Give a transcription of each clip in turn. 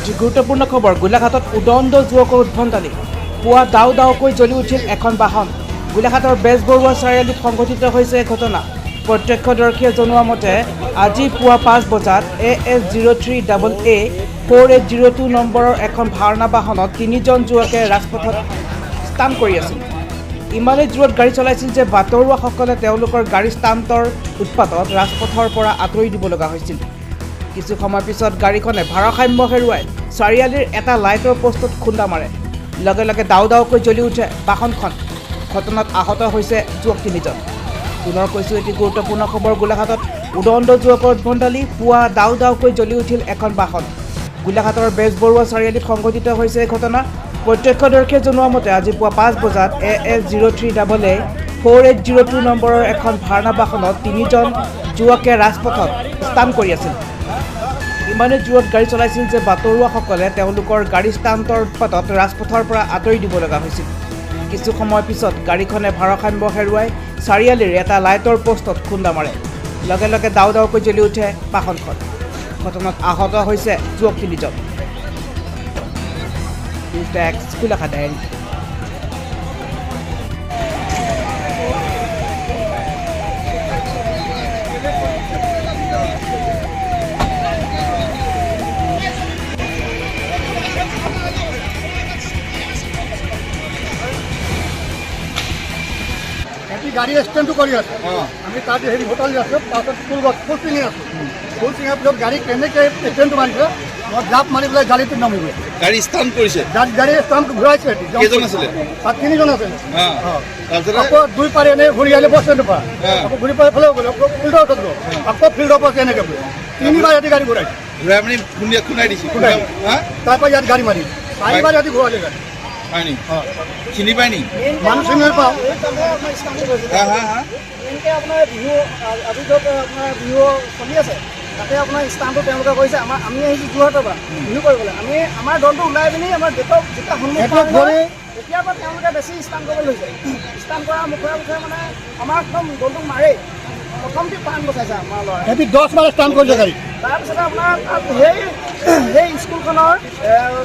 এটি গুৰুত্বপূৰ্ণ খবৰ। গোলাঘাটত উদণ্ড যুৱকৰ উদ্ভণ্ডালি। পুৱা দাও দাওকৈ জ্বলি উঠিল এখন বাহন। গোলাঘাটৰ বেজবৰুৱা চাৰিআলিত সংঘটিত হৈছে ঘটনা। প্ৰত্যক্ষদৰ্শীয়ে জনোৱা মতে আজি পুৱা 5 বজাত AS03AA 4802 নম্বৰৰ এখন ভাৰ্না বাহনত 3জন যুৱকে ৰাজপথত ষ্টাণ্ট কৰি আছিল। ইমানেই জোৰত গাড়ী চলাইছিল যে বাটৰুৱাসকলে তেওঁলোকৰ গাড়ী ষ্টাণ্টৰ উৎপাতত ৰাজপথৰ পৰা আঁতৰি দিব লগা হৈছিল। কিছু সময় পিছত গাড়ীখনে ভাৰসাম্য হেৰুৱাই চাৰিআলিৰ এটা লাইটৰ পোষ্টত খুন্দা মাৰে। লগে লগে দাও দাওকৈ জ্বলি উঠে বাহনখন। ঘটনাত আহত হৈছে যুৱক 3জন। পুনৰ কৈছোঁ, এটি গুৰুত্বপূৰ্ণ খবৰ। গোলাঘাটত উদণ্ড যুৱকৰ উদ্ভণ্ডালি। পুৱা দাও দাওকৈ জ্বলি উঠিল এখন বাহন। গোলাঘাটৰ বেজবৰুৱা চাৰিআলিত সংঘটিত হৈছে এই ঘটনা। প্ৰত্যক্ষদৰ্শীয়ে জনোৱা মতে আজি পুৱা 5 বজাত AS03AA 4802 নম্বৰৰ এখন ভাৰ্না বাহনত 3জন যুৱকে ৰাজপথত ষ্টাণ্ট কৰি আছিল। ইমানেই জোৰত গাড়ী চলাইছিল যে বাটৰুৱাসকলে তেওঁলোকৰ গাড়ী ষ্টাণ্টৰ উৎপাতত ৰাজপথৰ পৰা আঁতৰি দিব লগা হৈছিল। কিছু সময় পিছত গাড়ীখনে ভাৰসাম্য হেৰুৱাই চাৰিআলিৰ এটা লাইটৰ পোষ্টত খুন্দা মাৰে। লগে লগে দাও দাওকৈ জ্বলি উঠে বাহনখন। ঘটনাত আহত হৈছে যুৱক 3জন। গোলাঘাট ডায়েৰী। গাড়ী ষ্টেণ্ডটো কৰি আছোঁ। আমি তাত হেৰি হোটেল আছোঁ, তাৰপিছত ফুল চিঙি আছোঁ। ফুল চিঙাৰ পিছত গাড়ী কেনেকৈ ষ্টেণ্ডটো মাৰিছে, মই জাপ মাৰি পেলাই জালিটোত নামি গৈছোঁ। গাড়ী ষ্টাণ্ট কৰিছে, গাড়ী ষ্টেণ্ড ঘূৰাইছে। কেইজন আছিলে? তাত 3জন আছিলে। তাৰপিছত আকৌ 2 পাৰি এনেই ঘূৰি আহিলে বাছ ষ্টেণ্ডৰ পৰা, আকৌ ঘূৰি পাই ফালেও গ'লো, ফিল্ডৰ ওচৰত গ'লো, আকৌ ফিল্ডৰ পৰা কেনেকৈ গ'লো। 3বাৰ ৰাতি গাড়ী ঘূৰাইছে। ঘূৰাই মানে খুন্দাই দিছে। তাৰপৰা ইয়াত গাড়ী মাৰি 4বাৰ ৰাতি ঘূৰালে গাড়ী। হয় নি? চিনি পাই নি? মানুহ চিনি পাওঁ। এনেকৈ আপোনাৰ বিহু আজি য'ত আপোনাৰ বিহু চলি আছে, তাতে আপোনাৰ ষ্টাণ্টটো তেওঁলোকে কৰিছে। আমি আহিছোঁ যোৰহাটৰ পৰা বিহু কৰিবলৈ। আমি আমাৰ দলটো ওলাই পিনি আমাৰ গেটৰ যেতিয়া সন্মুখত তেতিয়াৰ পৰা তেওঁলোকে বেছি ষ্টাণ্ট কৰিব লৈছে। ষ্টাণ্ট কৰাৰ মুখে মানে আমাৰ একদম দলটোক মাৰে। প্ৰথমতে প্ৰাণ বচাইছে আমাৰ ল'ৰাই। 10 বাৰ ষ্টাণ্ট কৰিছে গাড়ী। তাৰপিছতে আপোনাৰ সেই স্কুলখনৰ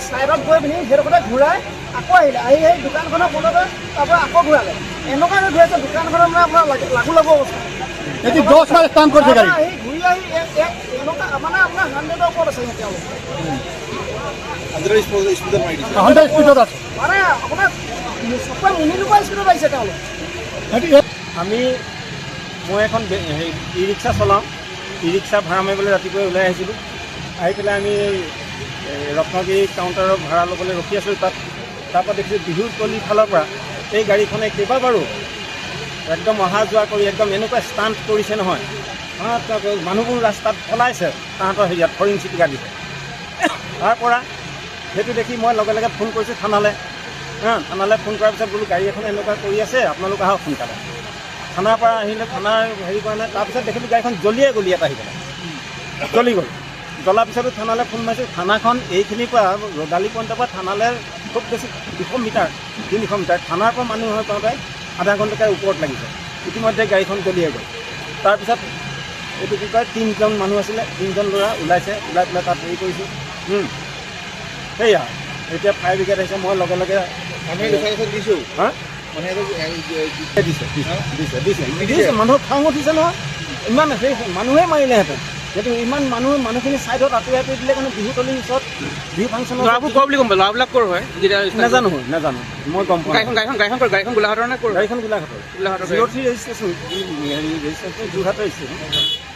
ছাইডত গৈ পিনি সেইডোখৰতে ঘূৰাই আকৌ আহিলে। আহি সেই দোকানখনৰ ফোনতে তাৰপৰা আকৌ ঘূৰালে। এনেকুৱাকৈ ঘূৰাইছে দোকানখনৰ মানে আপোনাৰ লাগু অৱস্থা। 10 বাৰ ষ্টাণ্ট কৰিছে গাড়ী। আহি ঘূৰি আহি এনেকুৱা মানে আপোনাৰ 100ৰ ওপৰত আছে তেওঁলোক। 100 স্পীডত মাৰি দিছে। 100 স্পীডত আছে। মানে আপোনাৰ চকুৱে মুনি নোপোৱা স্পীডত আহিছে তেওঁলোক। মই এখন ই ৰিক্সা চলাওঁ। ই ৰিক্সা ভাড়া মাৰিবলৈ ৰাতিপুৱাই ওলাই আহিছিলোঁ। আহি পেলাই আমি ৰত্নগিৰি কাউণ্টাৰৰ ভাড়া ল'বলৈ ৰখি আছিলোঁ। তাৰপৰা দেখিছোঁ বিহুৰ তলিৰ ফালৰ পৰা এই গাড়ীখনে কেইবাবাৰো একদম অহা যোৱা কৰি একদম এনেকুৱা ষ্টাণ্ট কৰিছে নহয়। মানুহবোৰ ৰাস্তাত পলাইছে, তাহাঁতৰ হেৰিয়াত ফৰিং চিটিকা দিছে। তাৰপৰা সেইটো দেখি মই লগে লগে ফোন কৰিছোঁ থানালৈ। থানালৈ ফোন কৰাৰ পিছত বোলো গাড়ী এখন এনেকুৱা কৰি আছে, আপোনালোক আহক সোনকালে। থানাৰ পৰা আহিলে, থানাৰ হেৰি কৰা নাই। তাৰপিছত দেখিলোঁ গাড়ীখন জ্বলিয়ে গ'ল, ইয়াত আহি পেলাই জ্বলি গ'ল। জ্বলাৰ পিছতো থানালৈ ফোন মাৰিছোঁ। থানাখন এইখিনিৰ পৰা ৰদালি পইণ্টৰ পৰা থানালৈ খুব বেছি 200 মিটাৰ 300 মিটাৰ। থানাৰ পৰা মানুহ হৈ পাওঁতে আধা ঘণ্টাকৈ ওপৰত লাগিছে। ইতিমধ্যে গাড়ীখন জ্বলিয়ে গ'ল। তাৰপিছত এইটো কি কয়, 3জন মানুহ আছিলে, 3জন ল'ৰা ওলাই পেলাই তাত হেৰি কৰিছোঁ। সেয়া এতিয়া ফায়াৰ ব্ৰিগেড আহিছে। মই লগে লগে আমি দিছোঁ। দিছে মানুহৰ খং উঠিছে নহয়। ইমান সেই মানুহে মাৰিলেহেঁতেন। সেইটো ইমান মানুহখিনি ছাইডত আঁতৰাই দিলে কাৰণে বিহুতলিৰ ওচৰত বিহু ফাংচনৰ ল'ৰাবোৰ ক'ৰ বুলি গম পালোঁ? ল'ৰাবিলাক ক'ৰ হয়? নাজানো মই গম পাওঁ। গাড়ীখন গোলাঘাটৰ নে ক'ৰ? গাড়ীখন গোলাঘাটৰ 03 ৰেজিষ্ট্ৰেশ্যন যোৰহাটৰ ৰেজিষ্ট্ৰেশ্যন।